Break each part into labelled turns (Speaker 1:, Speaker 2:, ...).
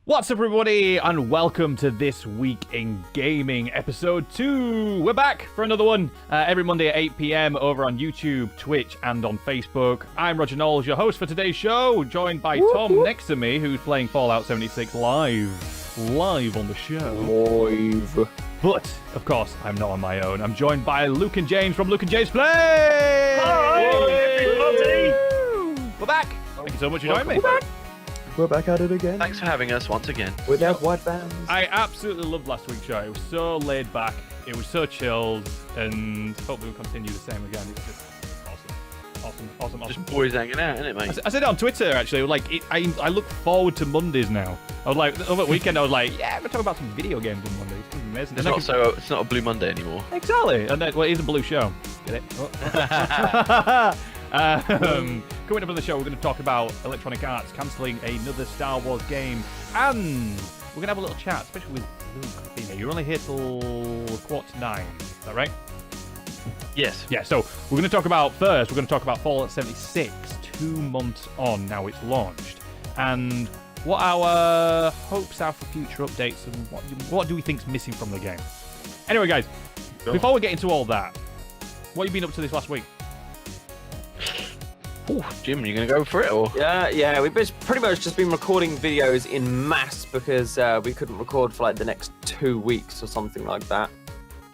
Speaker 1: What's up, everybody, and welcome to This Week in Gaming, episode 2. We're back for another one every Monday at 8 p.m. over on YouTube, Twitch, and on Facebook. I'm Roger Knowles, your host for today's show, joined by Tom next to me, who's playing Fallout 76 live on the show.
Speaker 2: Live.
Speaker 1: But, of course, I'm not on my own. I'm joined by Luke and James from Luke and James Play!
Speaker 3: Hi, everybody!
Speaker 1: We're back! Thank you so much for joining me.
Speaker 2: We're back at it again.
Speaker 3: Thanks for having us once again.
Speaker 2: Without white bands.
Speaker 1: I absolutely loved last week's show. It was so laid back, it was so chilled, and hopefully we'll continue the same again. It's just awesome.
Speaker 3: Just boys hanging out, isn't it, mate?
Speaker 1: I said it on Twitter, actually. Like, I look forward to Mondays now. I was like, over the weekend, I was like, yeah, we're talking about some video games on Mondays. It's amazing.
Speaker 3: It's not a Blue Monday anymore.
Speaker 1: Exactly. And then, well, it is a blue show. Get it? Coming up on the show, we're going to talk about Electronic Arts cancelling another Star Wars game, and we're going to have a little chat, especially with Luke. You're only here till 8:45, is that right?
Speaker 3: Yes.
Speaker 1: Yeah, so we're going to talk about Fallout 76, 2 months on now it's launched, and what our hopes are for future updates, and what do we think's missing from the game. Anyway, guys, before we get into all that, what have you been up to this last week?
Speaker 3: Ooh, Jim, you going to go for it, or?
Speaker 2: Yeah, we've pretty much just been recording videos in mass because we couldn't record for like the next 2 weeks or something like that.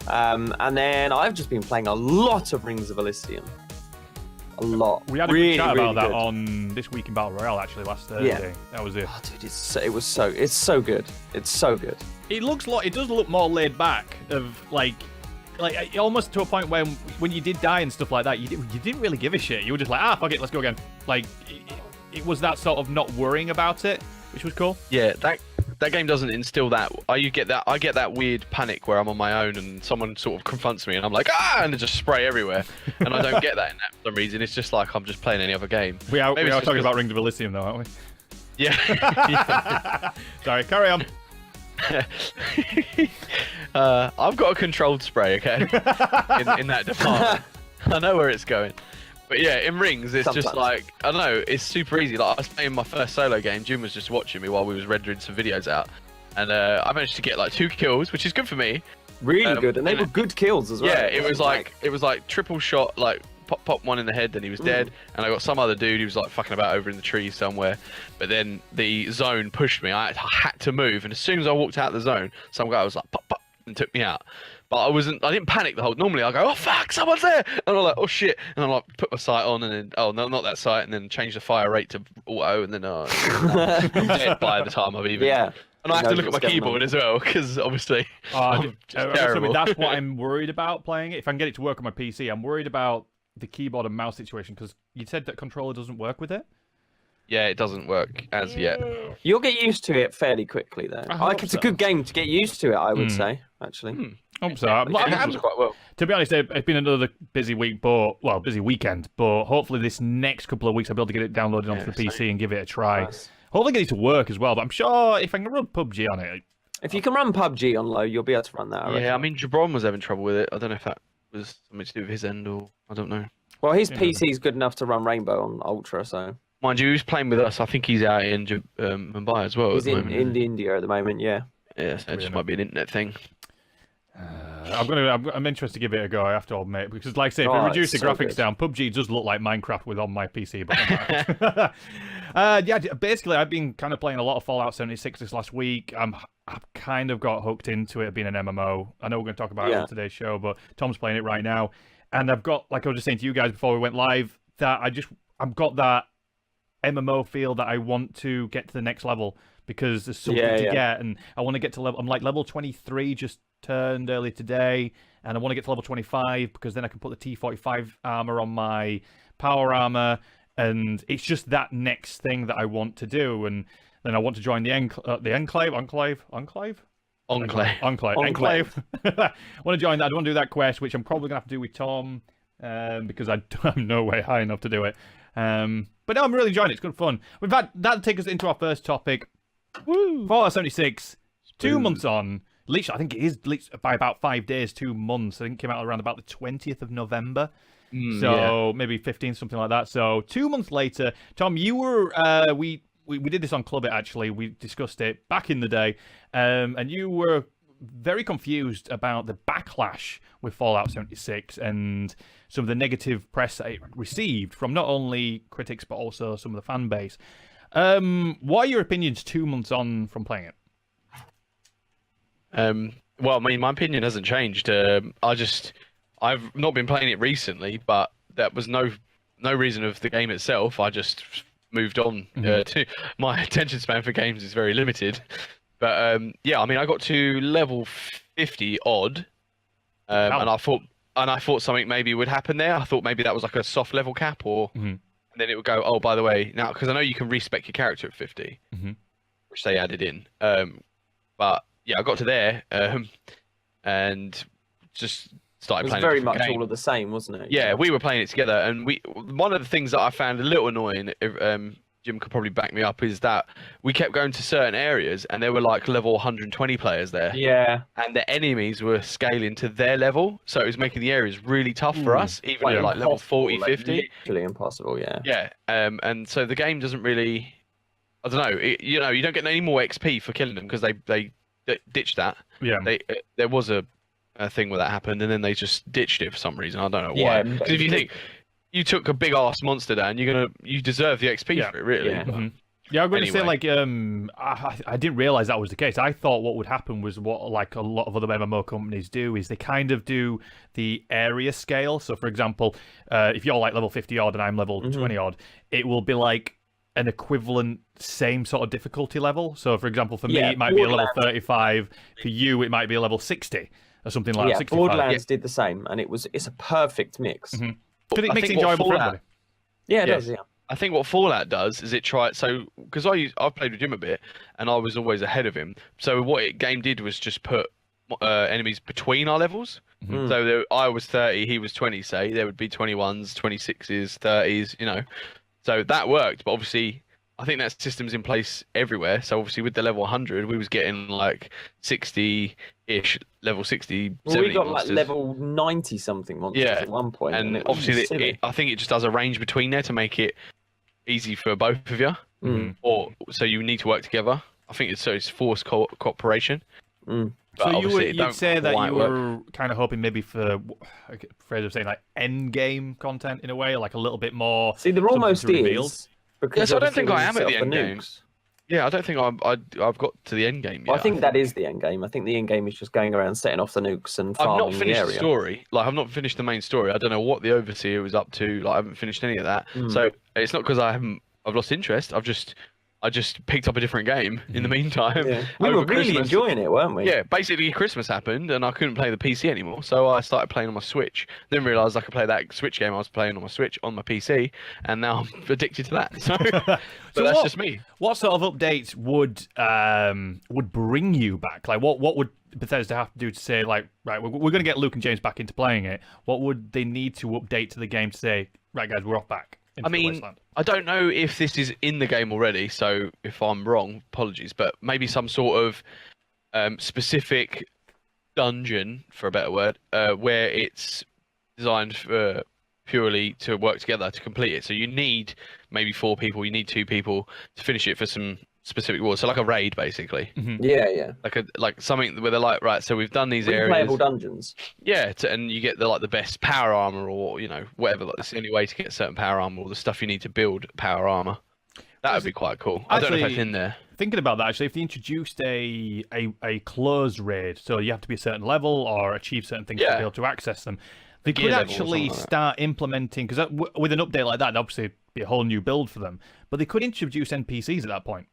Speaker 2: And then I've just been playing a lot of Rings of Elysium. A lot.
Speaker 1: We had a good chat about that on This Week in Battle Royale, actually, last Thursday. Yeah. That was it.
Speaker 2: Oh, dude, it's so good. It's so good.
Speaker 1: It does look more laid back, of like almost to a point when you did die and stuff like that, you didn't really give a shit. You were just like, fuck it, let's go again. Like, it was that sort of not worrying about it, which was cool.
Speaker 3: Yeah, that game doesn't instill that. I get that weird panic where I'm on my own and someone sort of confronts me and I'm like, and they just spray everywhere. And I don't get that in that for some reason. It's just like I'm just playing any other game.
Speaker 1: We are talking about Rings of Elysium, though, aren't we?
Speaker 3: Yeah.
Speaker 1: Sorry, carry on.
Speaker 3: I've got a controlled spray, okay, in that department. I know where it's going. But yeah, in Rings, it's just like, I don't know, it's super easy. Like, I was playing my first solo game, Jim was just watching me while we was rendering some videos out. And I managed to get like 2 kills, which is good for me.
Speaker 2: Really good, and they were good kills as well.
Speaker 3: Yeah, it was like triple shot, like pop one in the head, then he was dead. And I got some other dude who was like fucking about over in the trees somewhere. But then the zone pushed me. I had to move, and as soon as I walked out the zone, some guy was like pop and took me out. But I didn't panic the whole. Normally I go, oh fuck, someone's there, and I'm like, oh shit, and I'm like, put my sight on, and then oh no, not that sight, and then change the fire rate to auto, and then I'm dead by the time I've even.
Speaker 2: Yeah.
Speaker 3: And I have to look at my keyboard as well, because obviously I'm just terrible.
Speaker 1: That's what I'm worried about playing it. If I can get it to work on my PC, I'm worried about the keyboard and mouse situation, because you said that controller doesn't work with it.
Speaker 3: Yeah, it doesn't work as yet.
Speaker 2: You'll get used to it fairly quickly, though. It's a good game to get used to it, I would say, actually.
Speaker 1: I'm sorry.
Speaker 3: Quite well.
Speaker 1: To be honest, it's been another busy week, busy weekend. But hopefully, this next couple of weeks, I'll be able to get it downloaded onto the PC and give it a try.
Speaker 2: Nice.
Speaker 1: Hopefully, get it to work as well. But I'm sure if I can run PUBG on it,
Speaker 2: if you can run PUBG on low, you'll be able to run that.
Speaker 3: Yeah, I mean, Jabron was having trouble with it. I don't know if that was something to do with his end, or I don't know.
Speaker 2: Well, his PC's good enough to run Rainbow on Ultra, so.
Speaker 3: Mind you, he's playing with us. I think he's out in Mumbai as well.
Speaker 2: He's in India at the moment, yeah.
Speaker 3: Yeah, so it just might be an internet thing.
Speaker 1: I'm interested to give it a go, I have to admit, because like I say, if I reduce the graphics down, PUBG does look like Minecraft with on my PC. But yeah, basically, I've been kind of playing a lot of Fallout 76 this last week. I've kind of got hooked into it being an MMO. I know we're going to talk about it on today's show, but Tom's playing it right now, and I've got, like I was just saying to you guys before we went live, that I've got that MMO feel that I want to get to the next level, because there's something to get, and I want to get to level. I'm like level 23, just turned early today, and I want to get to level 25 because then I can put the T45 armor on my power armor, and it's just that next thing that I want to do. And then I want to join the Enclave. I want to join that. I want to do that quest, which I'm probably gonna have to do with Tom, because I'm no way high enough to do it. But no, I'm really enjoying it. It's good fun. In fact, that'll take us into our first topic. Fallout 76, 2 months on. Literally, I think it is by about 5 days, 2 months. I think it came out around about the 20th of November. Maybe 15, something like that. So 2 months later, Tom, you were we did this on Club It, actually. We discussed it back in the day, and you were very confused about the backlash with Fallout 76 and some of the negative press that it received from not only critics but also some of the fan base. What are your opinions 2 months on from playing it?
Speaker 3: Well, I mean, my opinion hasn't changed. I've not been playing it recently, but that was no reason of the game itself. I just moved on to my attention span for games is very limited. But yeah, I mean, I got to level 50 odd, and I thought something maybe would happen there. I thought maybe that was like a soft level cap, or and then it would go, oh, by the way, now because I know you can respec your character at 50, which they added in. But yeah, I got to there and just started playing.
Speaker 2: It was very much all of the same, wasn't it?
Speaker 3: Yeah, we were playing it together, and one of the things that I found a little annoying, Jim could probably back me up, is that we kept going to certain areas and there were like level 120 players there.
Speaker 2: Yeah.
Speaker 3: And the enemies were scaling to their level, so it was making the areas really tough for us, even at like level 40, 50.
Speaker 2: Literally impossible, yeah.
Speaker 3: Yeah, and so the game doesn't really, I don't know, you don't get any more XP for killing them because they ditched that.
Speaker 1: Yeah.
Speaker 3: There was a thing where that happened, and then they just ditched it for some reason. I don't know why. Because if you think you took a big ass monster down, you deserve the XP for it, really.
Speaker 1: Yeah. Yeah, I'm going to say, like, I didn't realize that was the case. I thought what would happen was what, like, a lot of other MMO companies do is they kind of do the area scale. So, for example, if you're like level 50 odd and I'm level 20 odd, it will be like an equivalent same sort of difficulty level. So, for example, for me, it might be a level 35. For you, it might be a level 60 or something like that. 65.
Speaker 2: Borderlands did the same, and it's a perfect mix.
Speaker 1: Because it makes it enjoyable for everybody.
Speaker 2: Yeah, it does, yeah.
Speaker 3: I think what Fallout does is it tries, so because I've played with Jim a bit and I was always ahead of him. So what game did was just put enemies between our levels. So I was 30, he was 20. Say there would be 21s, 26s, 30s. So that worked. But obviously, I think that system's in place everywhere. So obviously, with the level 100, we was getting like 60-ish, level 60,
Speaker 2: well,
Speaker 3: 70
Speaker 2: we got
Speaker 3: monsters.
Speaker 2: like level 90 something monsters at one point,
Speaker 3: and
Speaker 2: it was
Speaker 3: obviously, I think it just does a range between there to make it easy for both of you. Or so you need to work together. I think it's forced cooperation.
Speaker 1: So you'd say that you were kind of hoping maybe for, phrase of saying, like end game content in a way, like a little bit more.
Speaker 2: See, there almost is.
Speaker 3: Because I don't think I am at the end game. Yeah, I don't think I've got to the end game yet.
Speaker 2: Well, I think that is the end game. I think the end game is just going around setting off the nukes and farming the area.
Speaker 3: I've not finished the story. Like, I've not finished the main story. I don't know what the Overseer was up to. Like, I haven't finished any of that. So it's not because I've lost interest. I just picked up a different game in the meantime.
Speaker 2: Yeah. We were really enjoying it, weren't we?
Speaker 3: Yeah, basically Christmas happened and I couldn't play the PC anymore, so I started playing on my Switch. Then realised I could play that Switch game I was playing on my Switch on my PC, and now I'm addicted to that. So, so that's just me.
Speaker 1: What sort of updates would bring you back? Like, what would Bethesda have to do to say, like, right, we're going to get Luke and James back into playing it? What would they need to update to the game to say, right, guys, we're off back?
Speaker 3: I mean, I don't know if this is in the game already, so if I'm wrong, apologies, but maybe some sort of specific dungeon, for a better word, where it's designed purely to work together to complete it. So you need maybe 4 people, you need 2 people to finish it for some specific rewards. So like a raid, basically.
Speaker 2: Yeah.
Speaker 3: Like something where they're like, right, so we've done these areas.
Speaker 2: Playable dungeons.
Speaker 3: Yeah, and you get the best power armor, or whatever. Like, that's the only way to get certain power armor, or the stuff you need to build power armor. That would be quite cool. I don't know if that's in there. Thinking
Speaker 1: about that, actually, if they introduced a closed raid, so you have to be a certain level or achieve certain things to be able to access them, they could actually start implementing, because with an update like that, it'd obviously be a whole new build for them, but they could introduce NPCs at that point.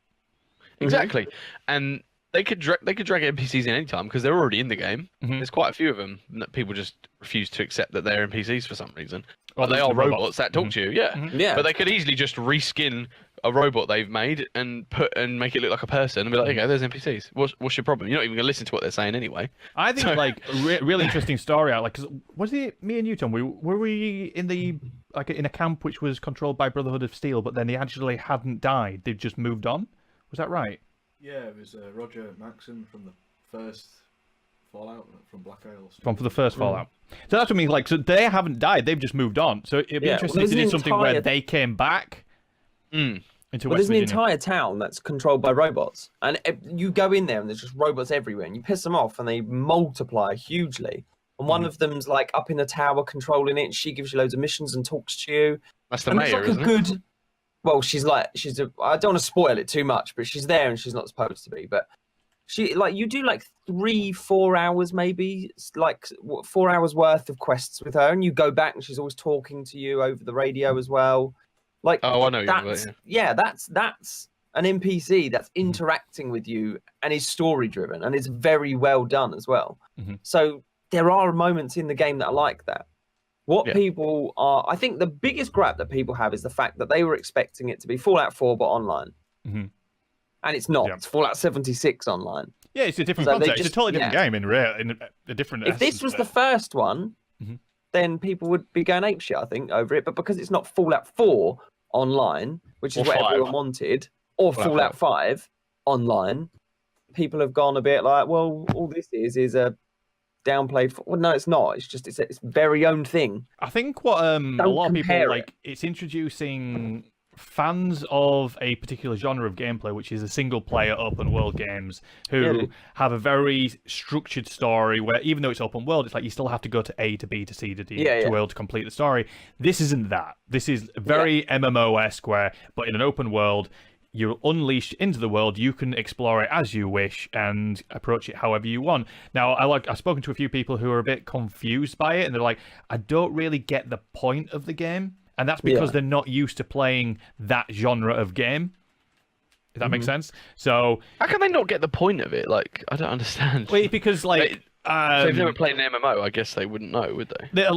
Speaker 3: Exactly, and they could drag NPCs in any time because they're already in the game. There's quite a few of them that people just refuse to accept that they're NPCs for some reason. Well, they are robots that talk to you, yeah. But they could easily just reskin a robot they've made and make it look like a person and be like, okay, there's NPCs. What's your problem? You're not even gonna listen to what they're saying anyway.
Speaker 1: I think like a really interesting story out. Like, cause was it me and you, Tom? Were we in in a camp which was controlled by Brotherhood of Steel, but then they actually hadn't died. They'd just moved on. Was that right?
Speaker 4: Yeah, it was Roger Maxon from the first Fallout, from Black Isles.
Speaker 1: From the first Fallout. So that's what I mean. Like, so they haven't died; they've just moved on. So it'd be interesting if they did something where they came back. Into
Speaker 2: Well,
Speaker 1: West
Speaker 2: there's an
Speaker 1: Virginia.
Speaker 2: entire town that's controlled by robots, and you go in there and there's just robots everywhere, and you piss them off, and they multiply hugely. And one of them's like up in the tower controlling it, and she gives you loads of missions and talks to you.
Speaker 3: That's the
Speaker 2: And
Speaker 3: mayor,
Speaker 2: there's like
Speaker 3: isn't
Speaker 2: a
Speaker 3: it?
Speaker 2: good. Well, I don't want to spoil it too much, but she's there and she's not supposed to be. But you do like 3-4 hours maybe, like 4 hours worth of quests with her, and you go back and she's always talking to you over the radio as well. Like,
Speaker 3: Oh, I know.
Speaker 2: that's an NPC that's interacting with you and is story driven and is very well done as well. So there are moments in the game that are like that. People are, I think the biggest gripe that people have is the fact that they were expecting it to be Fallout 4 but online. And it's not.
Speaker 1: Yeah.
Speaker 2: It's Fallout 76 online.
Speaker 1: Yeah, it's a different context. It's a totally different game in a different.
Speaker 2: If this was the first one, then people would be going apeshit, I think, over it. But because it's not Fallout 4 online, which is
Speaker 3: Or
Speaker 2: what
Speaker 3: 5.
Speaker 2: everyone wanted, or Fallout 5 online, people have gone a bit like, well, all this is a downplayed. Well, no, it's not. It's just it's very own thing.
Speaker 1: I think what a lot of people
Speaker 2: compare
Speaker 1: like, it's introducing fans of a particular genre of gameplay, which is a single-player open-world games, who have a very structured story where, even though it's open-world, it's like you still have to go to A to B to C to D to be able to complete the story. This isn't that. This is very MMO-esque, but in an open world, you're unleashed into the world. You can explore it as you wish and approach it however you want. Now, I've spoken to a few people who are a bit confused by it, and they're like, I don't really get the point of the game. And that's because they're not used to playing that genre of game. If that makes sense. So
Speaker 3: how can they not get the point of it? Like, I don't understand.
Speaker 1: Wait, because like
Speaker 3: so if they've never played an MMO, I guess they wouldn't know, would they?
Speaker 1: They're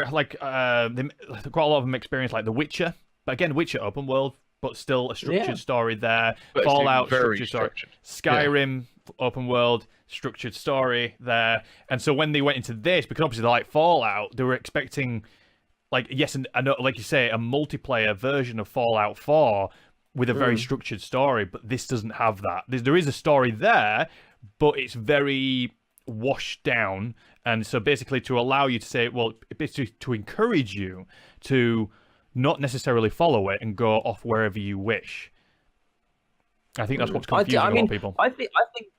Speaker 1: quite a lot of them experience like The Witcher, but again, Witcher open world, but still a structured story there.
Speaker 3: But
Speaker 1: Fallout
Speaker 3: very
Speaker 1: structured story. Skyrim open world structured story there. And so when they went into this, because obviously they're like Fallout, they were expecting, like, yes, and like you say, a multiplayer version of Fallout 4 with a very structured story, but this doesn't have that. There is a story there, but it's very washed down. And so basically to allow you to say, well, basically to encourage you to not necessarily follow it and go off wherever you wish. I think that's what's confusing a lot of people.
Speaker 2: I think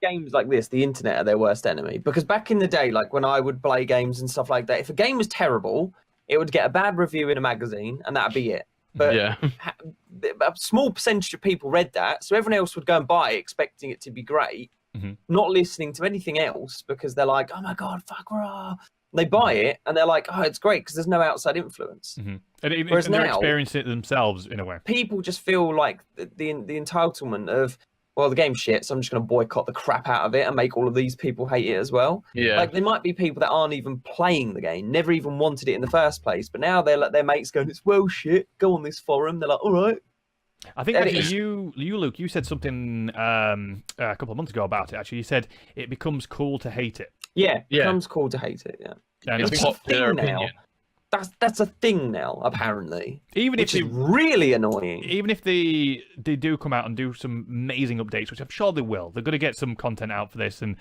Speaker 2: games like this, the internet, are their worst enemy. Because back in the day, like when I would play games and stuff like that, if a game was terrible, it would get a bad review in a magazine, and that'd be it. But a small percentage of people read that, so everyone else would go and buy it, expecting it to be great, not listening to anything else because they're like, "Oh my god, fuck rah!" They buy it, and they're like, "Oh, it's great," because there's no outside influence.
Speaker 1: And they're experiencing it themselves in a way.
Speaker 2: People just feel like the entitlement of, well, the game's shit, so I'm just going to boycott the crap out of it and make all of these people hate it as well.
Speaker 3: Yeah.
Speaker 2: Like, there might be people that aren't even playing the game, never even wanted it in the first place, but now they're like, their mates going, it's well shit, go on this forum. They're like, all right.
Speaker 1: I think actually you, Luke, you said something a couple of months ago about it. Actually, you said it becomes cool to hate it.
Speaker 2: Yeah, it becomes cool to hate it,
Speaker 1: And
Speaker 3: it's a popular opinion.
Speaker 2: That's a thing now, apparently.
Speaker 1: Which
Speaker 2: is really annoying.
Speaker 1: Even if they do come out and do some amazing updates, which I'm sure they will, they're going to get some content out for this, and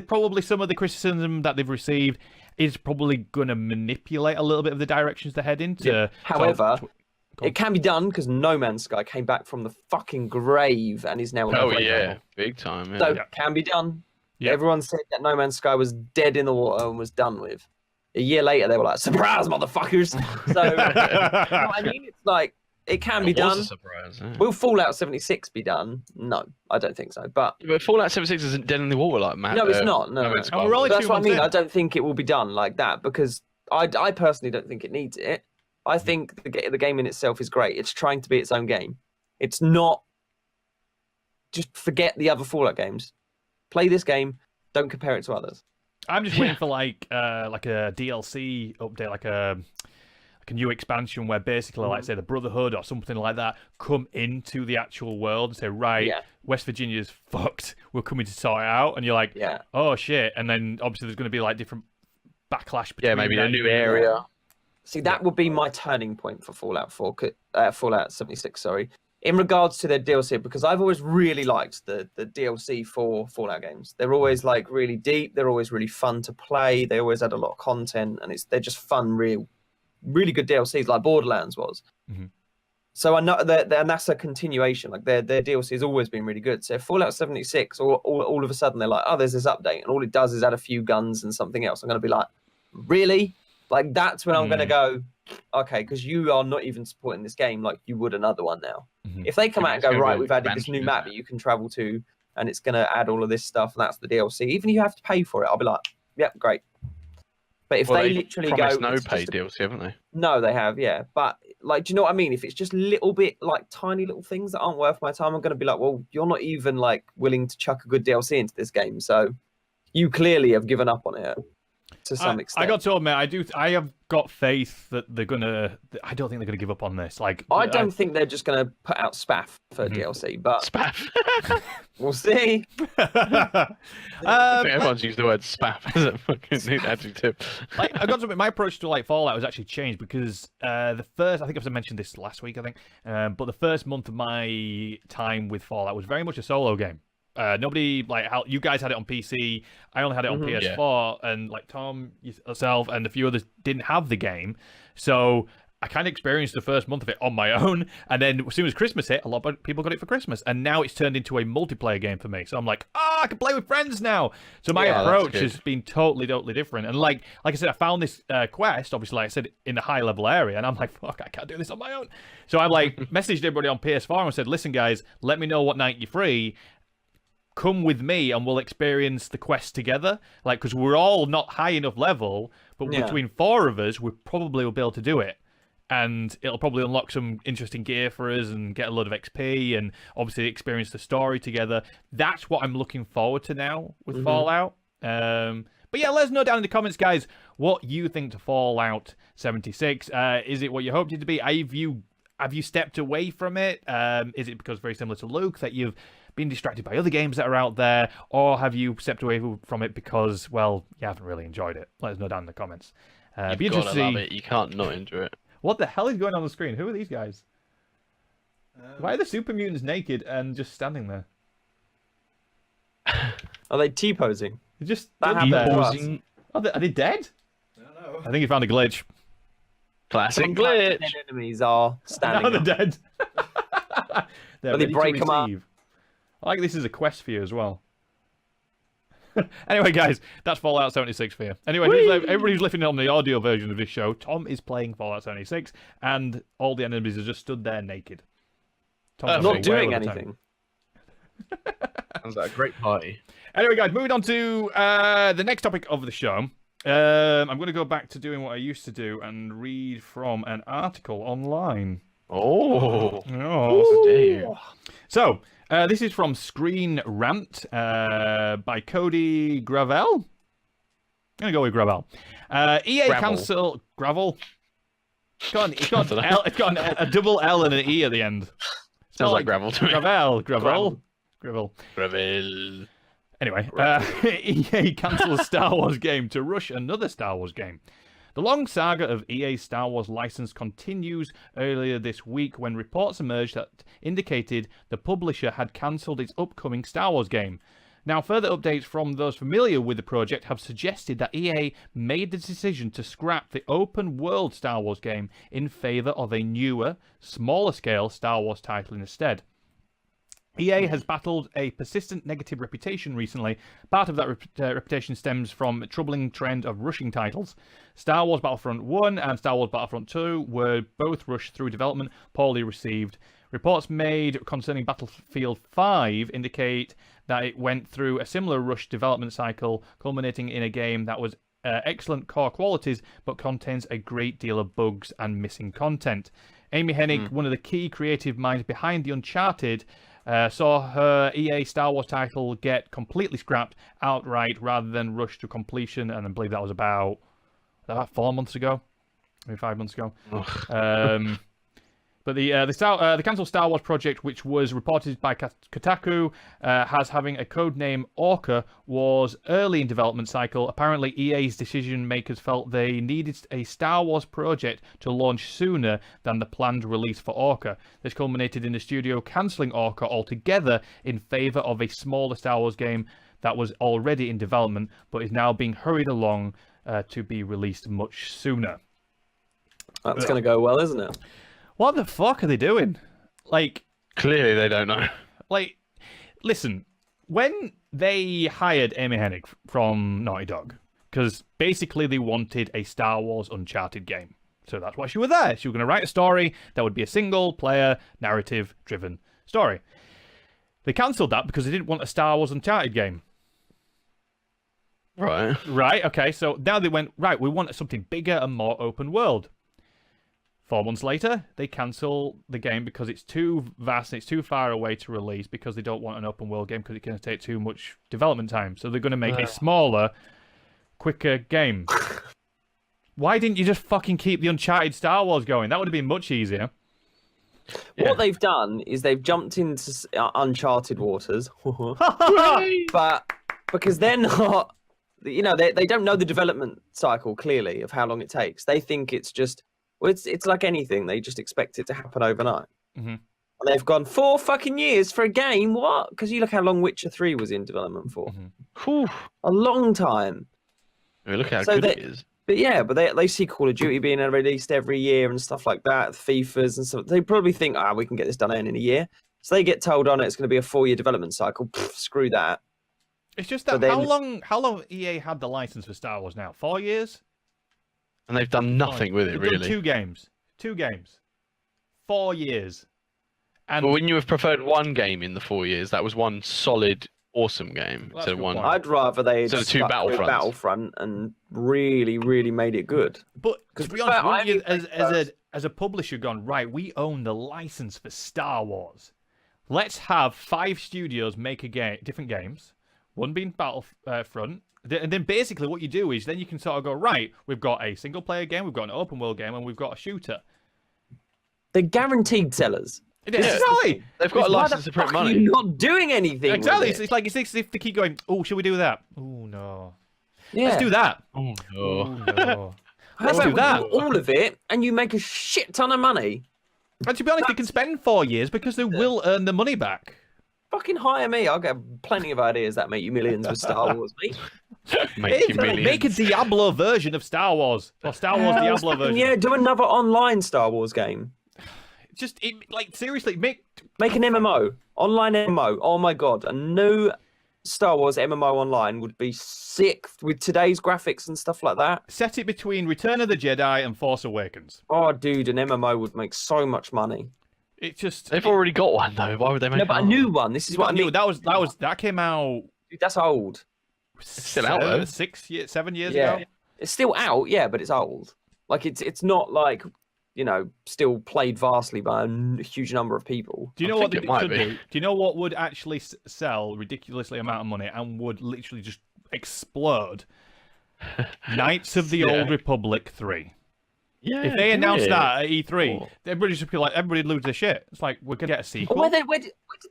Speaker 1: probably some of the criticism that they've received is probably going to manipulate a little bit of the directions they're heading to.
Speaker 2: Yeah. However, it can be done because No Man's Sky came back from the fucking grave and is now.
Speaker 3: Big time. Yeah.
Speaker 2: So it can be done.
Speaker 1: Yep.
Speaker 2: Everyone said that No Man's Sky was dead in the water and was done with. A year later, they were like, surprise, motherfuckers! So, you know what I mean? It's like, it can be done.
Speaker 3: A surprise, yeah.
Speaker 2: Will Fallout 76 be done? No, I don't think so. But
Speaker 3: Fallout 76 isn't dead in the water like Matt.
Speaker 2: No, it's not. No.
Speaker 3: That's
Speaker 2: what I mean. I don't think it will be done like that because I personally don't think it needs it. I think the game in itself is great. It's trying to be its own game. It's not. Just forget the other Fallout games. Play this game. Don't compare it to others.
Speaker 1: I'm just waiting for like a DLC update, like a new expansion where basically, like say the Brotherhood or something like that, come into the actual world and say, right, West Virginia's fucked. We're coming to sort it out, and you're like, oh shit, and then obviously there's going to be like different backlash between
Speaker 3: maybe a new area.
Speaker 2: See, that would be my turning point for Fallout 76. Sorry. In regards to their DLC, because I've always really liked the DLC for Fallout games. They're always like really deep. They're always really fun to play. They always add a lot of content, and they're just fun, really good DLCs like Borderlands was. So I know that, and that's a continuation. Like their DLC has always been really good. So if Fallout 76, or all of a sudden they're like, oh, there's this update, and all it does is add a few guns and something else, I'm going to be like, really? Like that's when I'm going to go, okay, because you are not even supporting this game like you would another one now. If they come out and go, right, we've added this new map that you can travel to, and it's going to add all of this stuff, and that's the DLC. Even if you have to pay for it, I'll be like, yep, great. But if they literally go,
Speaker 3: no paid DLC, haven't they?
Speaker 2: No, they have, yeah. But like, do you know what I mean? If it's just little bit, like tiny little things that aren't worth my time, I'm going to be like, well, you're not even like willing to chuck a good DLC into this game, so you clearly have given up on it to some extent.
Speaker 1: I got to admit, I have got faith that they're gonna. I don't think they're gonna give up on this. Like,
Speaker 2: I don't think they're just going to put out spaff for DLC, but
Speaker 3: Spaff.
Speaker 2: we'll see.
Speaker 3: I think everyone's used the word spaff as a fucking new adjective.
Speaker 1: Like, I got to admit, my approach to like Fallout has actually changed because I think I've mentioned this last week, I think, but the first month of my time with Fallout was very much a solo game. Nobody, like, how you guys had it on PC, I only had it on PS4, and like Tom, yourself, and a few others didn't have the game, so I kind of experienced the first month of it on my own, and then as soon as Christmas hit, a lot of people got it for Christmas, and now it's turned into a multiplayer game for me, so I'm like, I can play with friends now! So my approach has been totally different, and like I said, I found this quest, obviously, like I said, in the high-level area, and I'm like, fuck, I can't do this on my own! So I like messaged everybody on PS4 and said, listen guys, let me know what night you're free, come with me and we'll experience the quest together. Like, because we're all not high enough level, but between four of us, we probably will be able to do it. And it'll probably unlock some interesting gear for us and get a load of XP and obviously experience the story together. That's what I'm looking forward to now with Fallout. But yeah, let us know down in the comments, guys, what you think to Fallout 76. Is it what you hoped it to be? Have you stepped away from it? Is it because very similar to Luke that you've been distracted by other games that are out there, or have you stepped away from it because, well, you haven't really enjoyed it? Let us know down in the comments.
Speaker 3: You've got to love it. You can't not enjoy it.
Speaker 1: What the hell is going on the screen? Who are these guys? Why are the super mutants naked and just standing there?
Speaker 2: Are they T-posing?
Speaker 1: They're just
Speaker 3: T-posing.
Speaker 1: Are they dead?
Speaker 4: I don't know.
Speaker 1: I think you found a glitch.
Speaker 3: Classic
Speaker 2: Some
Speaker 3: glitch.
Speaker 2: dead enemies are standing
Speaker 1: Now they're
Speaker 2: up.
Speaker 1: dead. They're
Speaker 2: But they
Speaker 1: ready to
Speaker 2: break 'em up.
Speaker 1: receive. I like this is a quest for you as well. Anyway, guys, that's Fallout 76 for you. Anyway, everybody who's listening on the audio version of this show, Tom is playing Fallout 76, and all the enemies are just stood there naked. Tom's
Speaker 2: Not doing anything.
Speaker 3: Sounds like a great party.
Speaker 1: Anyway, guys, moving on to the next topic of the show. I'm going to go back to doing what I used to do and read from an article online.
Speaker 3: Oh,
Speaker 1: dear. So, this is from Screen Rant by Cody Gravel. I'm going to go with Gravel. EA cancel... Gravel? It's got a double L and an E at the end.
Speaker 3: Sounds like gravel to me.
Speaker 1: Gravel. Anyway, EA cancels Star Wars game to rush another Star Wars game. The long saga of EA's Star Wars license continues earlier this week when reports emerged that indicated the publisher had cancelled its upcoming Star Wars game. Now, further updates from those familiar with the project have suggested that EA made the decision to scrap the open-world Star Wars game in favour of a newer, smaller-scale Star Wars title instead. EA has battled a persistent negative reputation recently. Part of that reputation stems from a troubling trend of rushing titles. Star Wars Battlefront 1 and Star Wars Battlefront 2 were both rushed through development, poorly received. Reports made concerning Battlefield 5 indicate that it went through a similar rushed development cycle, culminating in a game that was excellent core qualities, but contains a great deal of bugs and missing content. Amy Hennig, one of the key creative minds behind the Uncharted, saw her EA Star Wars title get completely scrapped outright rather than rushed to completion, and I believe that was about 4 months ago, maybe 5 months ago. But the cancelled Star Wars project, which was reported by Kotaku as having a codename Orca, was early in development cycle. Apparently, EA's decision makers felt they needed a Star Wars project to launch sooner than the planned release for Orca. This culminated in the studio cancelling Orca altogether in favour of a smaller Star Wars game that was already in development, but is now being hurried along to be released much sooner.
Speaker 2: That's going to go well, isn't it?
Speaker 1: What the fuck are they doing? Like,
Speaker 3: Clearly, they don't know.
Speaker 1: like, listen, when they hired Amy Hennig from Naughty Dog, because basically they wanted a Star Wars Uncharted game. So that's why she was there. She was going to write a story that would be a single-player, narrative-driven story. They cancelled that because they didn't want a Star Wars Uncharted game.
Speaker 3: Right.
Speaker 1: Right, okay, so now they went, right, we want something bigger and more open world. 4 months later, they cancel the game because it's too vast and it's too far away to release because they don't want an open world game because it's going to take too much development time. So they're going to make a smaller, quicker game. Why didn't you just fucking keep the Uncharted Star Wars going? That would have been much easier.
Speaker 2: What they've done is they've jumped into uncharted waters, but because they're not, you know, they don't know the development cycle clearly of how long it takes. They think it's just, well, it's like anything. They just expect it to happen overnight.
Speaker 1: Mm-hmm.
Speaker 2: And they've gone 4 fucking years for a game. What? Because you look how long Witcher 3 was in development for.
Speaker 3: Cool.
Speaker 2: A long time.
Speaker 3: I mean, look how good it is.
Speaker 2: But yeah, but they see Call of Duty being released every year and stuff like that, FIFAs and stuff. They probably think, we can get this done in a year. So they get told on it's going to be a 4-year development cycle. Pfft, screw that.
Speaker 1: It's just that how long EA had the license for Star Wars now? 4 years?
Speaker 3: And they've done nothing with it,
Speaker 1: They've
Speaker 3: really.
Speaker 1: done 2 games. 2 games. 4 years. And
Speaker 3: But when you have preferred one game in the 4 years, that was one solid, awesome game.
Speaker 1: That's
Speaker 3: So
Speaker 1: a good
Speaker 3: one.
Speaker 1: point.
Speaker 2: I'd rather they had
Speaker 3: So the two
Speaker 2: stuck with
Speaker 3: Battlefronts.
Speaker 2: Battlefront and really, really made it good.
Speaker 1: But to be honest, wouldn't you,
Speaker 2: I
Speaker 1: as a publisher, gone, right, we own the license for Star Wars. Let's have 5 studios make different games, one being Battlefront. And then basically what you do is then you can sort of go, right, we've got a single-player game, we've got an open-world game, and we've got a shooter.
Speaker 2: They're guaranteed sellers.
Speaker 1: Exactly.
Speaker 3: They've got a
Speaker 2: Why
Speaker 3: license
Speaker 2: the
Speaker 3: to print
Speaker 2: fuck are
Speaker 3: money.
Speaker 2: you not doing anything?
Speaker 1: Exactly.
Speaker 2: with it?
Speaker 1: It's like it's if they keep going, oh, should we do that? Oh, no.
Speaker 2: Yeah.
Speaker 1: Let's do that.
Speaker 3: Oh,
Speaker 1: Oh,
Speaker 3: no.
Speaker 1: no.
Speaker 2: How
Speaker 1: Let's do
Speaker 2: about
Speaker 1: that.
Speaker 2: we do all of it and you make a shit ton of money?
Speaker 1: And to be honest, they can spend 4 years because they will earn the money back.
Speaker 2: Fucking hire me. I'll get plenty of ideas that make you millions with Star Wars, mate.
Speaker 3: Make you millions.
Speaker 1: Make a Diablo version of Star Wars. Or Star Wars Diablo version.
Speaker 2: Yeah, do another online Star Wars game.
Speaker 1: Just, like, seriously, make
Speaker 2: Make an MMO. Online MMO. Oh my god. A new Star Wars MMO online would be sick with today's graphics and stuff like that.
Speaker 1: set it between Return of the Jedi and Force Awakens.
Speaker 2: Oh, dude, an MMO would make so much money.
Speaker 1: It just...
Speaker 3: They've already got one, though. Why would they make
Speaker 2: No, but a
Speaker 3: another
Speaker 2: new
Speaker 3: one?
Speaker 2: one. This is what I mean.
Speaker 1: That came out...
Speaker 2: Dude, that's old.
Speaker 3: It's still out, though.
Speaker 1: 7 years
Speaker 2: Yeah.
Speaker 1: ago.
Speaker 2: It's still out, yeah, but it's old. Like, it's not like, you know, still played vastly by a huge number of people.
Speaker 1: Do you
Speaker 3: I
Speaker 1: know what
Speaker 3: think
Speaker 1: they
Speaker 3: it might
Speaker 1: could
Speaker 3: be.
Speaker 1: do? Do you know what would actually sell ridiculously amount of money and would literally just explode? Knights of the Old Republic 3.
Speaker 3: Yeah,
Speaker 1: If they
Speaker 3: do
Speaker 1: announced
Speaker 3: it.
Speaker 1: that at E3,
Speaker 3: Oh.
Speaker 1: everybody just be like, everybody lose their shit. It's like, we're gonna get a sequel.
Speaker 2: Where did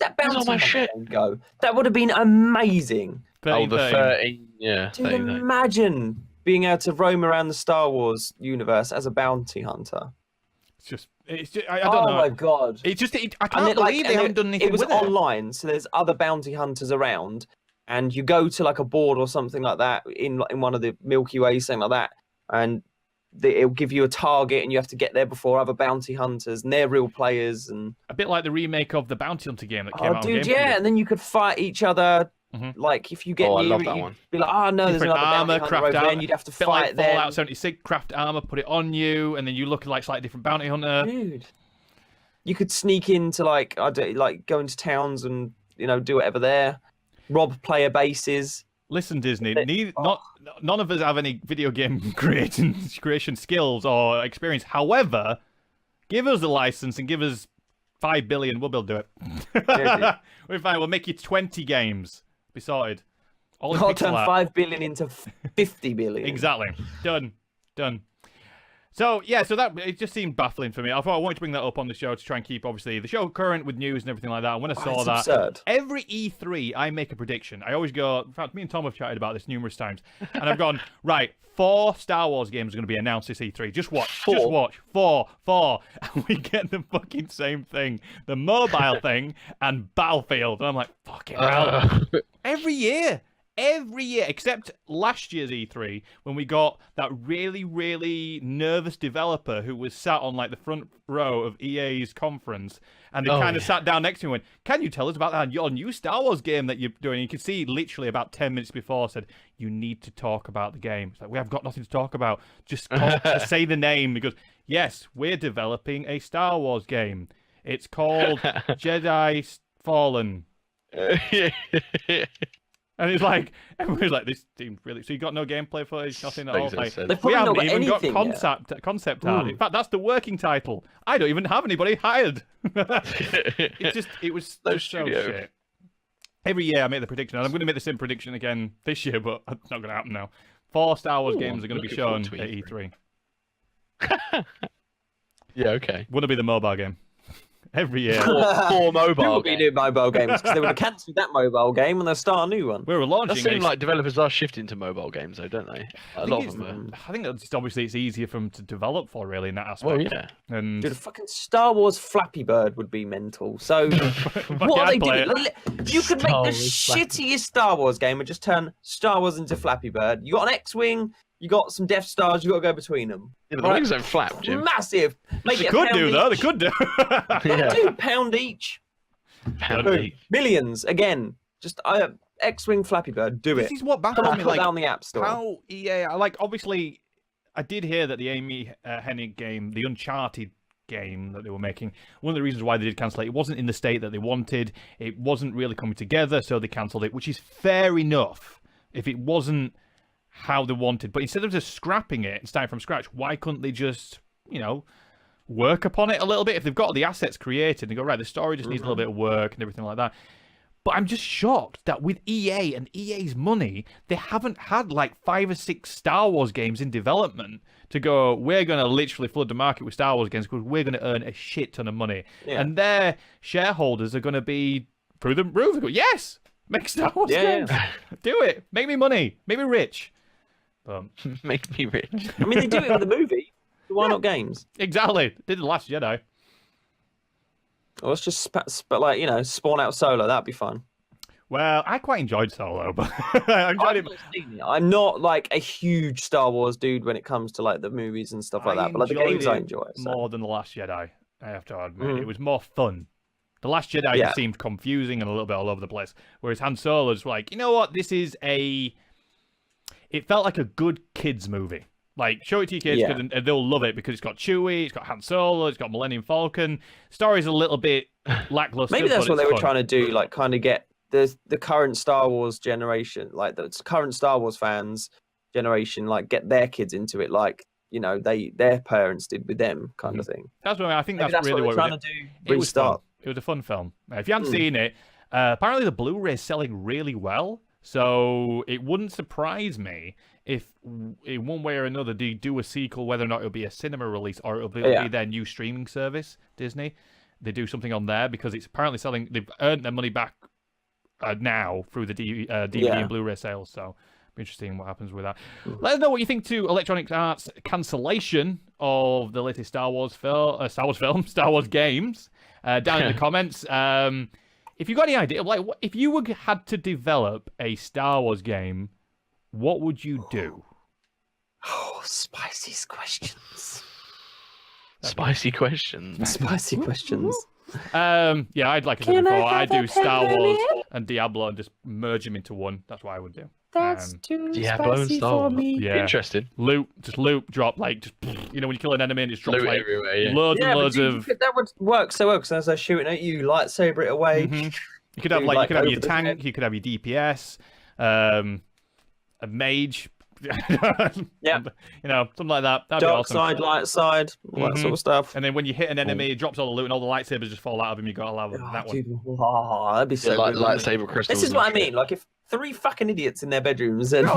Speaker 2: that
Speaker 3: Where's all
Speaker 2: bounty
Speaker 3: my
Speaker 2: hunter
Speaker 3: shit?
Speaker 2: game go? That would have been amazing.
Speaker 3: Oh, the
Speaker 1: 13.
Speaker 3: 13. Yeah.
Speaker 2: Dude,
Speaker 3: 13.
Speaker 2: imagine being able to roam around the Star Wars universe as a bounty hunter.
Speaker 1: It's just I don't know.
Speaker 2: Oh my god.
Speaker 1: It's just, I
Speaker 2: And
Speaker 1: can't
Speaker 2: it,
Speaker 1: believe they haven't done anything
Speaker 2: It was
Speaker 1: with
Speaker 2: online, so there's other bounty hunters around, and you go to like a board or something like that in one of the Milky Ways, something like that, and it'll give you a target, and you have to get there before other bounty hunters, and they're real players. And
Speaker 1: A bit like the remake of the Bounty Hunter game that came out on
Speaker 2: dude,
Speaker 1: GameCube.
Speaker 2: yeah, and then you could fight each other.
Speaker 1: Mhm.
Speaker 2: Like if you get
Speaker 3: Oh, I
Speaker 2: near
Speaker 3: love
Speaker 2: it,
Speaker 3: that
Speaker 2: you'd
Speaker 3: one.
Speaker 2: be like, oh no, there's
Speaker 1: Different
Speaker 2: another
Speaker 1: armor,
Speaker 2: bounty hunter
Speaker 1: craft
Speaker 2: over there,
Speaker 1: armor.
Speaker 2: and you'd have to
Speaker 1: Bit
Speaker 2: fight
Speaker 1: like
Speaker 2: them.
Speaker 1: Fallout 76, craft armor, put it on you, and then you look like slightly different bounty hunter.
Speaker 2: Dude, you could sneak into like go into towns and do whatever there, rob player bases.
Speaker 1: Listen, Disney,
Speaker 2: They-
Speaker 1: none of us have any video game creation skills or experience. However, give us a license and give us 5 billion, we'll be able to do it.
Speaker 2: Yeah,
Speaker 1: We're fine, we'll make you 20 games. Be sorted. All in
Speaker 2: I'll
Speaker 1: pixel
Speaker 2: turn
Speaker 1: art.
Speaker 2: 5 billion into 50 billion.
Speaker 1: Exactly. Done. So yeah, so that it just seemed baffling for me. I thought I wanted to bring that up on the show to try and keep obviously the show current with news and everything like that. And when I saw
Speaker 2: It's
Speaker 1: that,
Speaker 2: absurd.
Speaker 1: every E3 I make a prediction. I always go. In fact, me and Tom have chatted about this numerous times, and I've gone right. 4 Star Wars games are going to be announced this E3. Just watch. Just
Speaker 2: 4?
Speaker 1: watch. 4. And we get the fucking same thing. The mobile thing and Battlefield. And I'm like, fucking hell. Every year. every year, except last year's E3, when we got that really, really nervous developer who was sat on like the front row of EA's conference, and they kind of sat down next to him and went, "Can you tell us about your new Star Wars game that you're doing?" And you can see literally about 10 minutes before said, "You need to talk about the game." It's like, we have got nothing to talk about. Just say the name. Because yes, we're developing a Star Wars game. It's called Jedi Fallen. And it's like, everyone's like, this seems really... So you got no gameplay footage, nothing at all? Like, we haven't even got concept art. In fact, that's the working title. I don't even have anybody hired. It was so shit. Every year I make the prediction, and I'm going to make the same prediction again this year, but it's not going to happen now. 4 Star Wars games are going to be shown at E3.
Speaker 3: Yeah, okay.
Speaker 1: Wouldn't it be the mobile game? Every year.
Speaker 3: 4 mobile
Speaker 2: Who will be doing mobile games? Because they would have cancelled that mobile game and they'll start a new one.
Speaker 1: We were launching.
Speaker 3: It seems like developers are shifting to mobile games, though, don't they? A lot of them are.
Speaker 1: I think that's just obviously it's easier for them to develop for, really, in that aspect.
Speaker 3: Well, yeah.
Speaker 1: And
Speaker 2: Dude, a fucking Star Wars Flappy Bird would be mental. So, what are they doing? You could make the shittiest Star Wars game and just turn Star Wars into Flappy Bird. You got an X-Wing, you got some Death Stars, you got to go between them.
Speaker 3: Yeah, but the wings don't flap, Jim.
Speaker 2: Massive. Make
Speaker 1: they
Speaker 2: it
Speaker 1: could do, though. They could do.
Speaker 3: Yeah.
Speaker 2: £2 each.
Speaker 3: Pound each.
Speaker 2: Millions, again. Just X-Wing Flappy Bird, do it.
Speaker 1: This is what
Speaker 2: Come
Speaker 1: baffles
Speaker 2: on,
Speaker 1: me.
Speaker 2: put
Speaker 1: Like,
Speaker 2: that on the App Store.
Speaker 1: how EA, like, obviously, I did hear that the Amy Hennig game, the Uncharted game that they were making, one of the reasons why they did cancel it, it wasn't in the state that they wanted. It wasn't really coming together, so they cancelled it, which is fair enough if it wasn't how they wanted. But instead of just scrapping it and starting from scratch, why couldn't they just, you know, work upon it a little bit? If they've got the assets created, they go, right, the story just needs a little bit of work and everything like that. But I'm just shocked that with EA and EA's money, they haven't had like 5 or 6 Star Wars games in development to go, we're going to literally flood the market with Star Wars games because we're going to earn a shit ton of money. Yeah. And their shareholders are going to be through the roof. They go, yes, make Star Wars games. Yeah. Do it. Make me money. Make me rich.
Speaker 3: Make me rich.
Speaker 2: I mean, they do it with the movie. Why not games?
Speaker 1: Exactly. Did The Last Jedi.
Speaker 2: Well, let's just like, you know, spawn out Solo. That'd be fun.
Speaker 1: Well, I quite enjoyed Solo, but I enjoyed it.
Speaker 2: I'm not like a huge Star Wars dude when it comes to like the movies and stuff like that. But like the games, I enjoy
Speaker 1: more than The Last Jedi. I have to admit, it was more fun. The Last Jedi just seemed confusing and a little bit all over the place. Whereas Han Solo's like, you know what? This is It felt like a good kids movie. Like, show it to your kids and they'll love it because it's got Chewie, it's got Han Solo, it's got Millennium Falcon. Story's a little bit lackluster.
Speaker 2: Maybe that's what they were trying to do, like kind of get the current Star Wars generation, like the current Star Wars fans generation, like get their kids into it, like, you know, their parents did with them, kind of thing.
Speaker 1: That's what I think. That's really what
Speaker 2: we're trying to do. Restart.
Speaker 1: It was a fun film. If you haven't seen it, apparently the Blu-ray is selling really well. So it wouldn't surprise me if, in one way or another, they do a sequel, whether or not it'll be a cinema release or it'll be their new streaming service, Disney. They do something on there because it's apparently selling. They've earned their money back now through the DVD and Blu-ray sales. So it'll be interesting what happens with that. Let us know what you think to Electronic Arts' cancellation of the latest Star Wars games down in the comments. If you've got any idea, like, if you had to develop a Star Wars game, what would you do?
Speaker 2: Oh, spicy questions.
Speaker 3: Spicy questions.
Speaker 2: Spicy questions.
Speaker 1: Yeah, I'd like I said before, I'd do Star Wars and Diablo and just merge them into one. That's what I would do.
Speaker 2: That's too
Speaker 3: Diablo and
Speaker 2: spicy
Speaker 3: Star
Speaker 2: for
Speaker 3: Wars.
Speaker 2: me.
Speaker 3: Yeah. Interesting.
Speaker 1: Loot, drop, like, just, you know, when you kill an enemy and it just drops
Speaker 3: loot
Speaker 1: like
Speaker 3: everywhere,
Speaker 1: loads and loads of.
Speaker 2: That would work so well because as they're shooting at you, lightsaber it away.
Speaker 1: You could have like you could have your tank, you could have your DPS, a mage.
Speaker 2: Yeah,
Speaker 1: you know, something like that. That'd
Speaker 2: dark
Speaker 1: be awesome.
Speaker 2: side, light side, all that sort of stuff.
Speaker 1: And then when you hit an enemy, it drops all the loot and all the lightsabers just fall out of him. You got to have that one.
Speaker 2: Dude, that'd be so good.
Speaker 3: Lightsaber crystals.
Speaker 2: This is what I mean. Like if 3 fucking idiots in their bedrooms and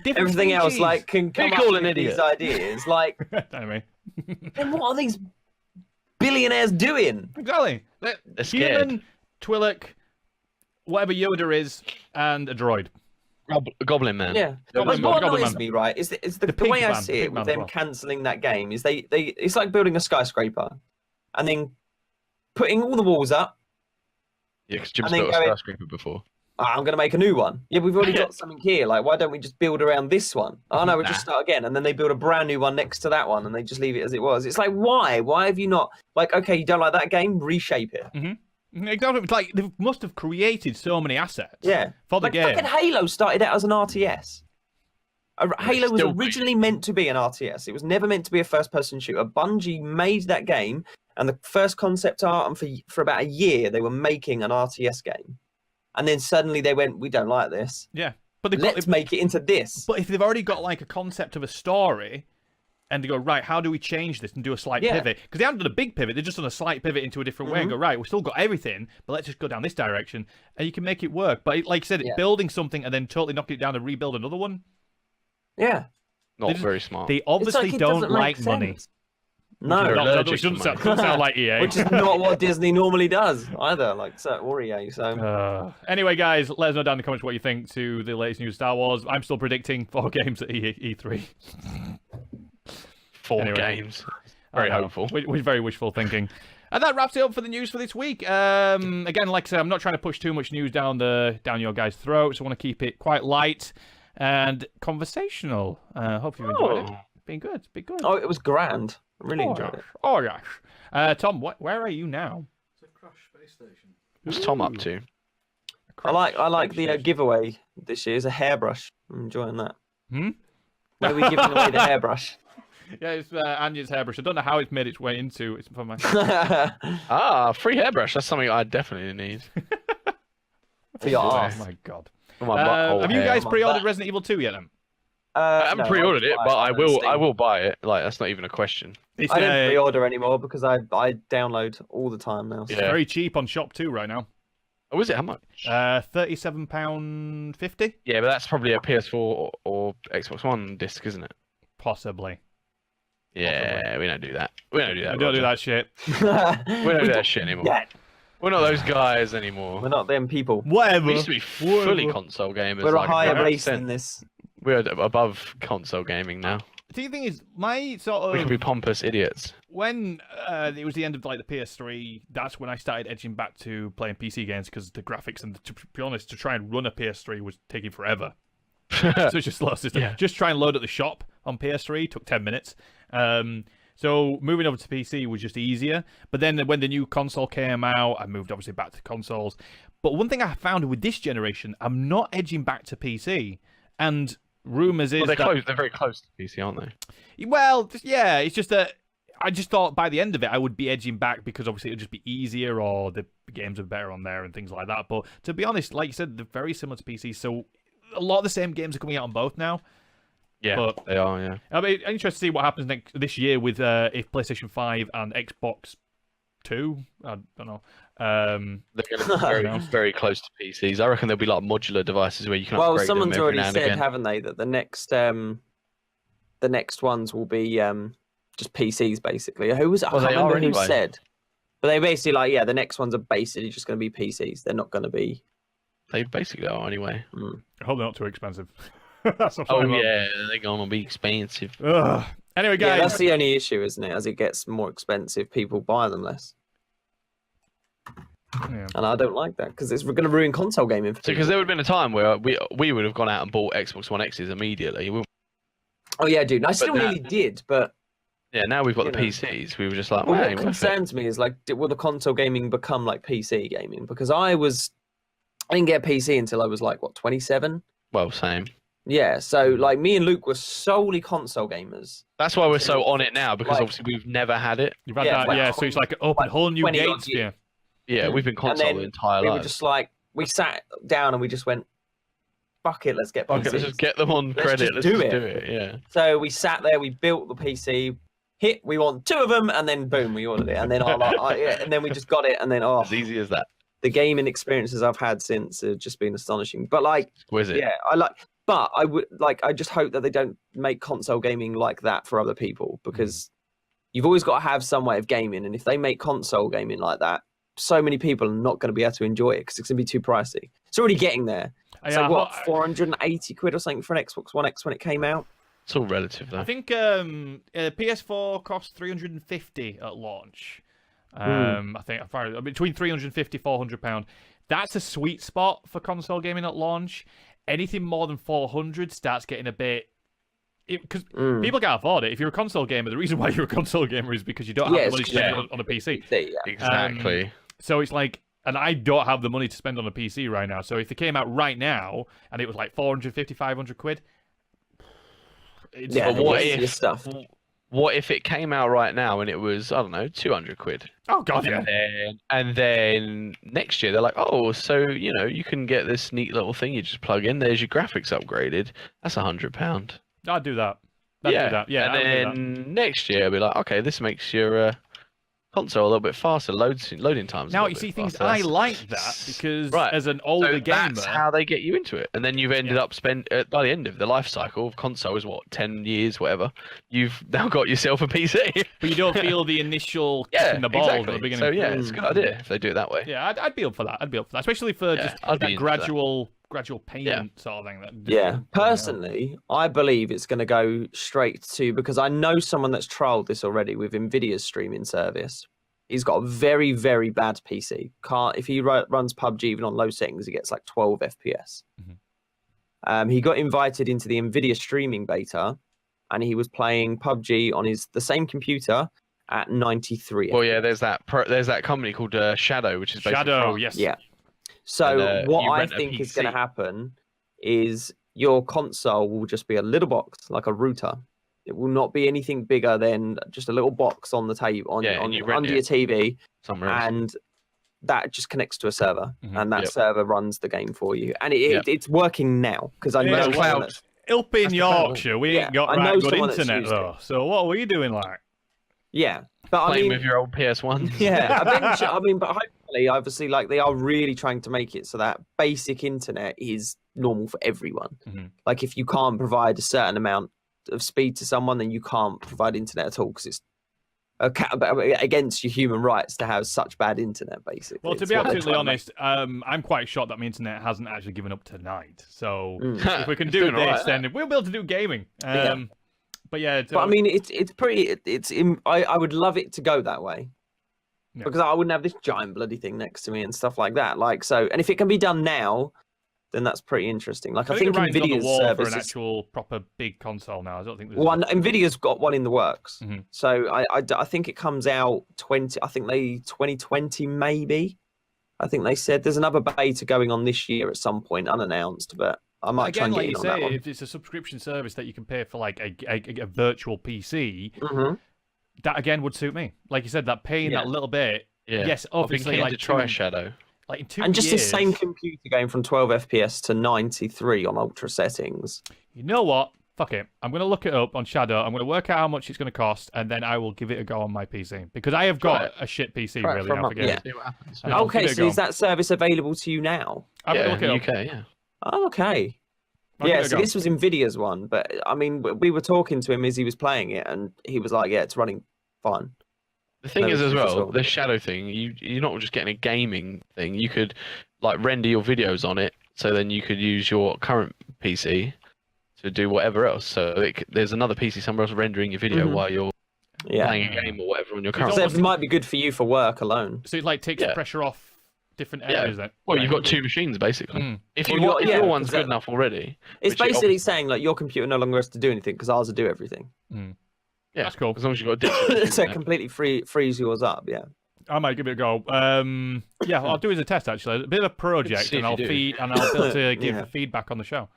Speaker 2: everything else
Speaker 1: species.
Speaker 2: like can come up with these ideas, like
Speaker 1: anyway.
Speaker 2: Then what are these billionaires doing?
Speaker 1: Exactly.
Speaker 3: They're scared.
Speaker 1: Human, Twi'lek, whatever Yoda is, and a droid.
Speaker 3: Goblin Man.
Speaker 2: Yeah.
Speaker 1: Goblin
Speaker 2: what
Speaker 1: Man.
Speaker 2: annoys me, right, is the way I see it with them cancelling that game is they it's like building a skyscraper and then putting all the walls up.
Speaker 3: Yeah, because Jim's built a skyscraper before.
Speaker 2: I'm going to make a new one. Yeah, we've already got something here. Like, why don't we just build around this one? Oh, no, we'll just start again. And then they build a brand new one next to that one, and they just leave it as it was. It's like, why? Why have you not... Like, okay, you don't like that game? Reshape it.
Speaker 1: Exactly. Like, they must have created so many assets for the game.
Speaker 2: Fucking Halo started out as an RTS. Halo was originally meant to be an RTS. It was never meant to be a first-person shooter. Bungie made that game, and the first concept art, and for about a year, they were making an RTS game. And then suddenly they went, we don't like this.
Speaker 1: Yeah. But
Speaker 2: let's make it into this.
Speaker 1: But if they've already got like a concept of a story, and they go, right, how do we change this and do a slight pivot? Because they haven't done a big pivot, they've just done a slight pivot into a different way and go, right, we've still got everything, but let's just go down this direction, and you can make it work. But like I said, building something and then totally knocking it down and rebuild another one.
Speaker 2: Yeah.
Speaker 3: Not very smart.
Speaker 1: They obviously don't like money.
Speaker 2: No,
Speaker 1: which doesn't sound like EA.
Speaker 2: Which is not what Disney normally does either, like or EA. So
Speaker 1: anyway, guys, let us know down in the comments what you think to the latest news Star Wars. I'm still predicting 4 games at E3.
Speaker 3: 4 games. Very hopeful.
Speaker 1: Very wishful thinking. And that wraps it up for the news for this week. Again, like I said, I'm not trying to push too much news down your guys' throats. I want to keep it quite light and conversational. Hope you enjoyed it. Been good.
Speaker 2: Oh, it was grand. I really enjoyed it.
Speaker 1: Oh gosh. Tom, where are you now?
Speaker 4: It's a Crash space station.
Speaker 3: What's Tom up to?
Speaker 2: I like the giveaway this year. It's a hairbrush. I'm enjoying that. Where are we giving away the hairbrush?
Speaker 1: Yeah, it's Anya's hairbrush. I don't know how it's made its way into. It's for my.
Speaker 3: Free hairbrush. That's something I definitely need.
Speaker 2: For your ass.
Speaker 1: Oh my god.
Speaker 3: Have
Speaker 1: you guys pre-ordered Resident Evil 2 yet? Then?
Speaker 3: I haven't pre-ordered it, but I will buy it. Like, that's not even a question.
Speaker 2: I don't pre-order anymore because I download all the time now. So.
Speaker 1: It's very cheap on Shop 2 right now.
Speaker 3: Oh, is it? How much?
Speaker 1: £37.50.
Speaker 3: Yeah, but that's probably a PS4 or Xbox One disc, isn't it?
Speaker 1: Possibly.
Speaker 3: Yeah, we don't do that. We don't do that.
Speaker 1: We don't do that shit.
Speaker 3: We don't do that shit anymore.
Speaker 2: Yeah.
Speaker 3: We're not those guys anymore.
Speaker 2: We're not them people.
Speaker 1: Whatever.
Speaker 3: We used to be fully console gamers.
Speaker 2: We're a higher race than this.
Speaker 3: We're above console gaming now.
Speaker 1: The thing is, my sort of...
Speaker 3: We can be pompous idiots.
Speaker 1: When it was the end of like the PS3, that's when I started edging back to playing PC games because the graphics and, to be honest, to try and run a PS3 was taking forever. So it's just slow system. Yeah. Just try and load at the shop on PS3 took 10 minutes. So moving over to PC was just easier. But then when the new console came out, I moved obviously back to consoles. But one thing I found with this generation, I'm not edging back to PC. And rumors is
Speaker 3: they're very close to PC, aren't they?
Speaker 1: Well, yeah, it's just that I just thought by the end of it I would be edging back because obviously it would just be easier or the games are better on there and things like that. But to be honest, like you said, they're very similar to PC. So a lot of the same games are coming out on both now.
Speaker 3: Yeah, but they are, yeah.
Speaker 1: I'll be interested to see what happens this year with if PlayStation 5 and Xbox 2. I don't know.
Speaker 3: They're going to be very, very close to PCs. I reckon there'll be like modular devices where you can upgrade them.
Speaker 2: Well, someone's
Speaker 3: every
Speaker 2: already
Speaker 3: now and
Speaker 2: said,
Speaker 3: again.
Speaker 2: haven't they, that the next ones will be just PCs basically. Who was it? I can't remember who said. But they basically the next ones are basically just going to be PCs. They're not going to be.
Speaker 3: They basically are anyway.
Speaker 1: I hope they're not too expensive.
Speaker 3: That's yeah, they're going to be expensive.
Speaker 1: Anyway, guys,
Speaker 2: that's the only issue, isn't it? As it gets more expensive, people buy them less.
Speaker 1: Yeah.
Speaker 2: And I don't like that because it's going to ruin console gaming.
Speaker 3: Because there would have been a time where we would have gone out and bought Xbox One X's immediately.
Speaker 2: Oh yeah, dude. I still nearly did, but
Speaker 3: yeah, now we've got the PCs. We were just like,
Speaker 2: what concerns me is like, will the console gaming become like PC gaming? Because I didn't get a PC until I was like 27.
Speaker 3: Well, same.
Speaker 2: Yeah, so like me and Luke were solely console gamers.
Speaker 3: That's why we're so on it now, because obviously we've never had it.
Speaker 1: You've had that, so it's like open whole new gates.
Speaker 3: Yeah, we've been console the entire life.
Speaker 2: We were just like, we sat down and we just went, fuck it, let's get PCs.
Speaker 3: Let's just get them on credit. Let's just do it. Yeah.
Speaker 2: So we sat there, we built the PC, we want 2 of them, and then boom, we ordered it, and then and then we just got it, and then
Speaker 3: as easy as that.
Speaker 2: The gaming experiences I've had since have just been astonishing. But like,
Speaker 3: exquisite.
Speaker 2: Yeah, but I just hope that they don't make console gaming like that for other people, because you've always got to have some way of gaming, and if they make console gaming like that, so many people are not going to be able to enjoy it because it's going to be too pricey. It's already getting there. It's like what, 480 quid or something for an Xbox One X when it came out.
Speaker 3: It's all relative, though.
Speaker 1: I think PS4 cost 350 at launch. I think between £350 £400. That's a sweet spot for console gaming at launch. Anything more than 400 starts getting a bit. Because people can't afford it. If you're a console gamer, the reason why you're a console gamer is because you don't have the money to spend on a PC.
Speaker 3: Exactly.
Speaker 1: So it's like, and I don't have the money to spend on a PC right now. So if they came out right now and it was like 450, 500 quid,
Speaker 3: what if it came out right now and it was, I don't know, 200 quid?
Speaker 1: Oh god, yeah.
Speaker 3: And then next year they're like, oh, so you can get this neat little thing you just plug in. There's your graphics upgraded. That's £100.
Speaker 1: I'd do that.
Speaker 3: Yeah. And then next year I'll be like, okay, this makes your console a little bit faster. Loading times.
Speaker 1: Now you see things. I like that because as an older gamer,
Speaker 3: that's how they get you into it. And then you've ended up by the end of the life cycle of console is what 10 years, whatever. You've now got yourself a PC.
Speaker 1: But you don't feel the initial kicking the ball at the beginning.
Speaker 3: So yeah, it's a good idea if they do it that way.
Speaker 1: Yeah, I'd be up for that. Especially for just that gradual payment sort of thing.
Speaker 2: Personally, I believe it's going to go straight to, because I know someone that's trialed this already with Nvidia's streaming service. He's got a very, very bad PC. If he runs PUBG even on low settings, he gets like 12 FPS. He got invited into the Nvidia streaming beta, and he was playing PUBG on the same computer at 93.
Speaker 3: Well, yeah, there's that company called Shadow, which is basically
Speaker 1: Shadow. Yes.
Speaker 2: Yeah. So what I think is going to happen is your console will just be a little box, like a router. It will not be anything bigger than just a little box on the table under your TV, and that just connects to a server, and that server runs the game for you. And it's working now because I know
Speaker 3: cloud.
Speaker 1: Up in Yorkshire, we ain't got good internet though. So what are we doing like?
Speaker 2: Yeah, but
Speaker 3: playing with your old PS1.
Speaker 2: Yeah, eventually, but hopefully, obviously, like they are really trying to make it so that basic internet is normal for everyone. Like if you can't provide a certain amount of speed to someone, then you can't provide internet at all because it's against your human rights to have such bad internet, basically.
Speaker 1: Well, to be absolutely honest, I'm quite shocked that my internet hasn't actually given up tonight. So if we can do this, then we'll be able to do gaming. But yeah,
Speaker 2: but I mean, it's pretty. I would love it to go that way, because I wouldn't have this giant bloody thing next to me and stuff like that. Like so, and if it can be done now, then that's pretty interesting. Like I think Nvidia's service
Speaker 1: for an actual proper big console now. I don't think there's
Speaker 2: Nvidia's got one in the works. So I think it comes out 2020 maybe. I think they said there's another beta going on this year at some point, unannounced, but I might try and get in on that one.
Speaker 1: If it's a subscription service that you can pay for like a virtual PC, that again would suit me. Like you said, that paying that little bit.
Speaker 3: Yeah.
Speaker 1: Yes, obviously,
Speaker 3: like to try Shadow.
Speaker 1: Like in 2
Speaker 2: and just
Speaker 1: years,
Speaker 2: the same computer going from 12 FPS to 93 on ultra settings.
Speaker 1: You know what? Fuck it. I'm going to look it up on Shadow. I'm going to work out how much it's going to cost, and then I will give it a go on my PC. Because I have got a shit PC, really. I forget.
Speaker 3: See what happens.
Speaker 2: Okay, so is that service available to you now?
Speaker 1: I'm going to look it up.
Speaker 3: UK, yeah.
Speaker 2: Oh, okay. Yeah, so this was Nvidia's one, but I mean, we were talking to him as he was playing it, and he was like, yeah, it's running fine.
Speaker 3: The thing is, as well, the Shadow thing, you're not just getting a gaming thing. You could like render your videos on it, so then you could use your current PC to do whatever else. So there's another PC somewhere else rendering your video while you're playing a game or whatever on your current.
Speaker 2: So it might be good for you for work alone.
Speaker 1: So it like takes the pressure off different areas. Then.
Speaker 3: Well, you've got 2 machines basically. If your one's good enough already,
Speaker 2: it's basically saying like your computer no longer has to do anything because ours will do everything.
Speaker 1: Yeah, that's cool.
Speaker 3: As long as you've got a
Speaker 2: so it completely frees yours up, yeah.
Speaker 1: I might give it a go. Yeah, I'll do it as a test actually. A bit of a project, and I'll be able to give feedback on the show.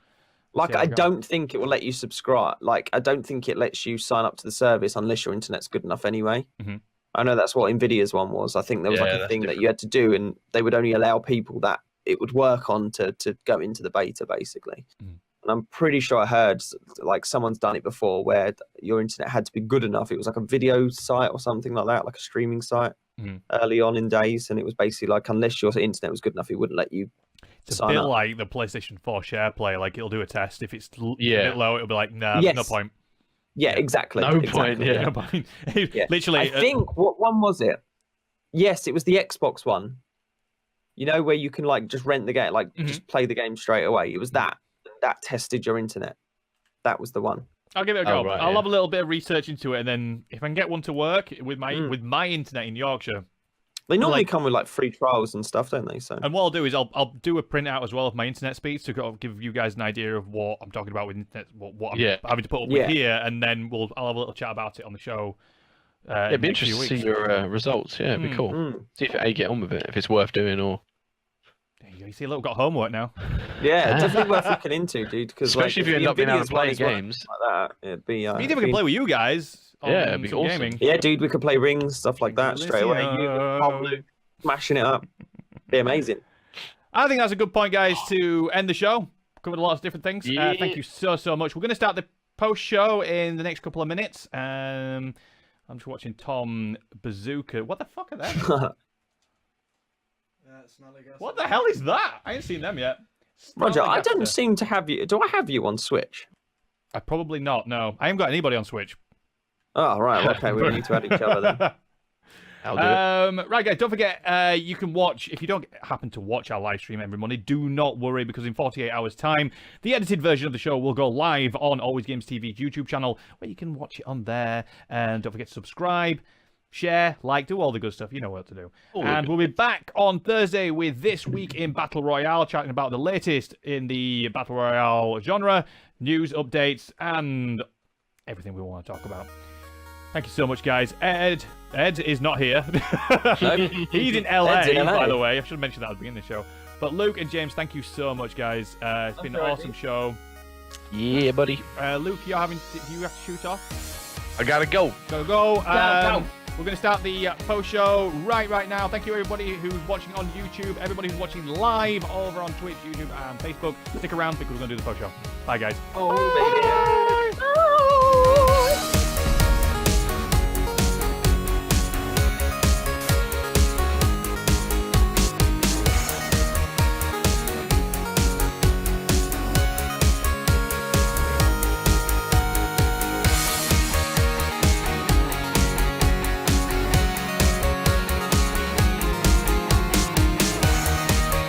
Speaker 2: Like I don't think it will let you subscribe. Like I don't think it lets you sign up to the service unless your internet's good enough anyway. I know that's what Nvidia's one was. I think there was like a thing that you had to do, and they would only allow people that it would work on to go into the beta basically. And I'm pretty sure I heard like someone's done it before where your internet had to be good enough. It was like a video site or something like that, like a streaming site early on in days. And it was basically like, unless your internet was good enough, it wouldn't let you
Speaker 1: It's a bit like the PlayStation 4 share play. Like it'll do a test. If it's a bit low, it'll be like, nah, no point.
Speaker 2: Yeah, exactly.
Speaker 3: No point,
Speaker 1: No point. Literally.
Speaker 2: I think, what one was it? Yes, it was the Xbox one. You know, where you can like just rent the game, like just play the game straight away. It was that tested your internet. That was the one.
Speaker 1: I'll give it a go. I'll have a little bit of research into it, and then if I can get one to work with my internet in Yorkshire,
Speaker 2: They normally come with like free trials and stuff, don't they? So.
Speaker 1: And what I'll do is I'll do a printout as well of my internet speeds to give you guys an idea of what I'm talking about with internet, what I'm having to put up with here, and then I'll have a little chat about it on the show.
Speaker 3: It'd be interesting to see your results. Yeah, it'd be cool. See if you get on with it, if it's worth doing or.
Speaker 1: You see, look, got homework now.
Speaker 2: Yeah, definitely worth looking into, dude. Because
Speaker 3: especially if you end up being able to play games
Speaker 2: like that, it'd be.
Speaker 1: Even if we can play with you guys.
Speaker 3: Yeah, it'd be awesome.
Speaker 1: Gaming.
Speaker 2: Yeah, dude, we could play rings, stuff like that straight away. You smashing it up. Be amazing.
Speaker 1: I think that's a good point, guys, to end the show. Covered a lot of different things.
Speaker 3: Yeah.
Speaker 1: Thank you so much. We're going to start the post show in the next couple of minutes. I'm just watching Tom Bazooka. What the fuck are they? What the hell is that? I ain't seen them yet.
Speaker 2: Roger, I don't seem to have you. Do I have you on Switch?
Speaker 1: I probably not. No, I haven't got anybody on Switch.
Speaker 2: Oh right, okay. We need to add each other then.
Speaker 3: I'll do it.
Speaker 1: Right, guys, don't forget, you can watch, if you don't happen to watch our live stream every Monday, do not worry, because in 48 hours' time, the edited version of the show will go live on AlwaysGamesTV's YouTube channel, where you can watch it on there. And don't forget to subscribe, share, like, do all the good stuff. You know what to do. And we'll be back on Thursday with This Week in Battle Royale, chatting about the latest in the Battle Royale genre, news, updates, and everything we want to talk about. Thank you so much, guys. Ed is not here. He's in LA, by the way. I should have mentioned that at the beginning of the show. But Luke and James, thank you so much, guys. It's been an awesome show.
Speaker 3: Yeah, buddy.
Speaker 1: Luke, do you have to shoot off?
Speaker 3: I gotta go.
Speaker 1: Gotta go. We're going to start the post-show right now. Thank you, everybody who's watching on YouTube, everybody who's watching live over on Twitch, YouTube, and Facebook. Stick around because we're going to do the post-show. Bye, guys.
Speaker 2: Oh, baby.